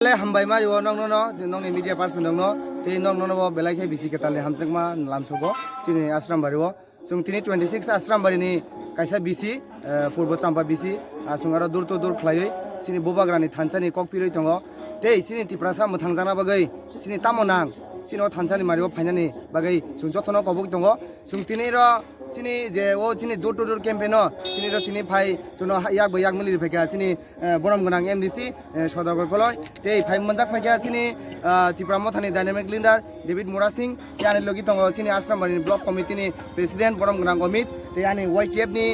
le hambai ma yo nong no nong ni media person nong no te nong no bo belai ke bisi ketale hamsek ma lam sogo sini ashram bari wo sung tini 26 ashram bari ni kaisa bisi purbo champa bisi asungara dur to dur khlai sini bobagrani thanchani kokpiroi tongo te sini tiprasa muthangjana bagai sini tamonang sini thanchani mario phainani bagai sung jotono kobuk tongo sung tini ro sini je o sini dur to dur campaign no sini ro tini phai suno yak yak mili pheka sini borom gonang MDC সদাগর কলয় তে five মঞ্জাক ফাইকা সিনি ত্রিপুরা থানি dynamic leader David Mora Singh ইয়ানি লগি তঙ্গ সিনি Ashrambari block কমিটিনি প্রেসিডেন্ট বরম গনাং অমিত তে ইয়ানি YTF ni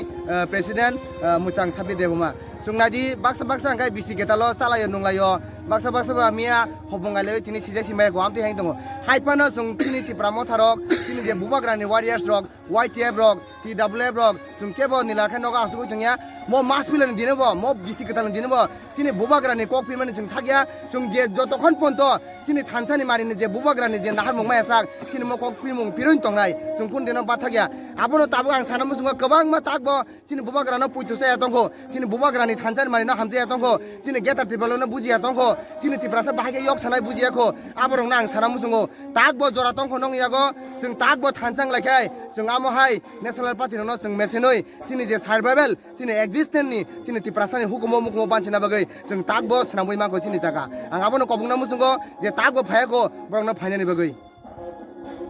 প্রেসিডেন্ট মুচাং সাবি দেবমা সুংনাদি বাক্সা আঙ্কাই বিসি গেতালো চালাयो নুংলাयो বাক্সা বা মিয়া হবঙ্গালে তিনি সিজাই সিমাই গোয়ামতি হাই দङ হাইপানো সুং তিনি ত্রিপুরা থারক তিনি যে বুবাগ্রানি ওয়ারিয়ার্স রক YTF রক TWF রক সুং কেবো নিলাখাই নগা আসুগৈ দङया mo mas pilan dinebo mo bisi ketal dinebo sini bubagrani kokpi mani sing thagya sung je jotokhon ponto sini thanchani marini je bubagrani je nahar mongma yasak sini mo kokpi mong piroin tongnai sung kun dino bathagya abono tabu ang sanam sunga kabang ma takbo sini bubagrano puitusa yatongko sini bubagrani thanchani marina hamje yatongko sini getar tribalono buji yatongko sini tiprasa bahage yok sanai bujiyako aborong nang sanam sungo takbo jora tongko nong yago sung takbo thanchang lakai sung amo hai national party no sung mesenoi sini je survival sini existence ni sini tiprasa ni hukumo mukumo banchina bagai sung takbo snamoi mangko sini jaga ang abono kobungna musungo je takbo phayako borongno phainani bagai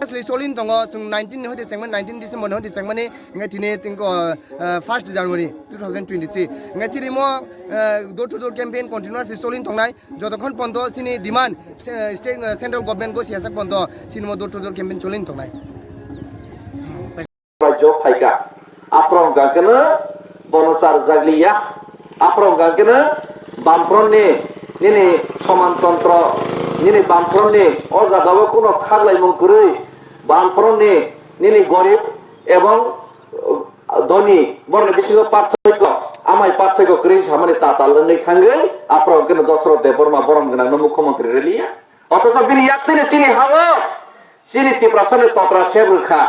asli solin tongo sung 19 hoti segment 19 December hoti segment ni ngai tini tingko 1st January 2023 ngai siri mo door to door campaign continuous solin tongnai jotokhon ponto sini demand state central government go siasak ponto sini mo door to door campaign solin tongnai jo phaika aprong gakena bonusar jaglia aprong gakena bampron ni সমানতন্ত্র ni bampron ni o jagawo kono khaglai mongkurui bampron ni গরিব এবং ধনী বর্ণ বিশেষ পার্থক্য আমাই পার্থক্য করি সামনে তাতাল নেই থাঙ্গে aprong gakena দশরথ দেববর্মা বরম গনা মুখ্যমন্ত্রী রেলিয়া অথচ বিনি ইয়াকতেনে চিনি হাওয়া চিনি ত্রিপ্রাসনে তত্রা সেবখা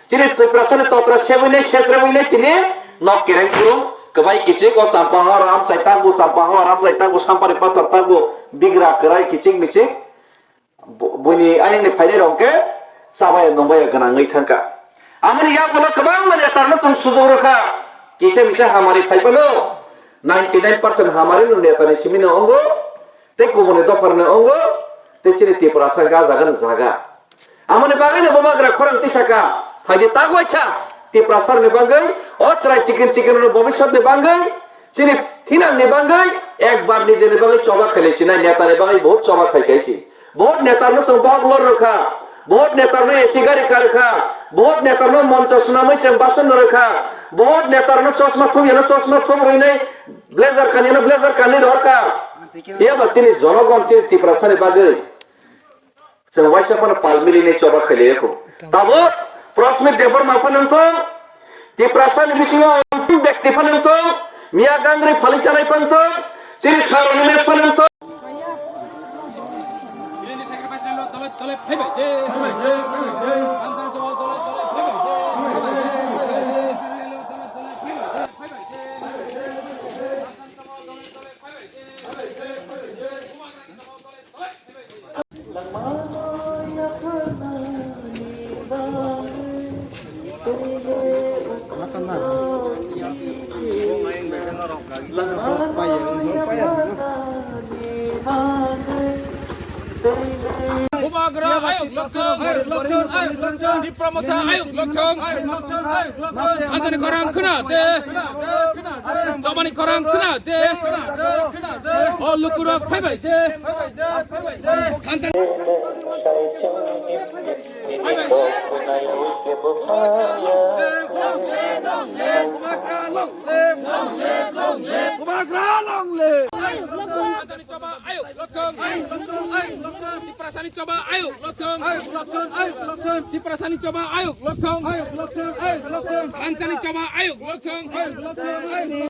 চিনি ত্রিপ্রাসনে তত্রা সেবনে শেষ রেবইলে তিনি nok kireng guru kebai kicik o sampah haram saitagu sampah haram saitagu sampari patar tagu bigra kerai kicik misik buni ayang ni phaini rongke sabai nongbai gana ngai thangka amani ya bola kebang mane tarna sang sujog rakha kise misa hamari phaibalo 99% hamari nu netani simina ongo te kubone doparne ongo te chini tipura saga jaga amani bagane bobagra khorang tisaka phaidi tagwaisa tiprasar ni bangai ochrai chicken no bobishot ni bangai chini thina ni bangai ekbar nije ni bangai choba khale sina neta ni bangai bahut choba khai kaisi bahut netar no sambhag lor rakha bahut netar no AC gari kar rakha bahut netar no moncha sunamai cham basan rakha bahut netar no chosma thum roinai blazer kani rorka ya basini jonogon chini tiprasar ni bangai chawasha pan palmili ni choba khale ko tabot প্রশ্নের দেবর মাপানন্ত ত্রিপ্রাসানি বিসিংহ অন্তিম ব্যক্তি পানন্ত মিয়া গাঙ্গরি ফালি চালাই Pant Shri সারনিমেশ পানন্ত Bubagra ayuk lokchong dipromota ayuk lokchong hanjani korang khuna de jomani korang khuna de o lukurok phaibai de hanjani coba ayuk lokchong diprasani coba ayuk lokchong diprasani coba ayuk lokchong hancani coba ayuk lokchong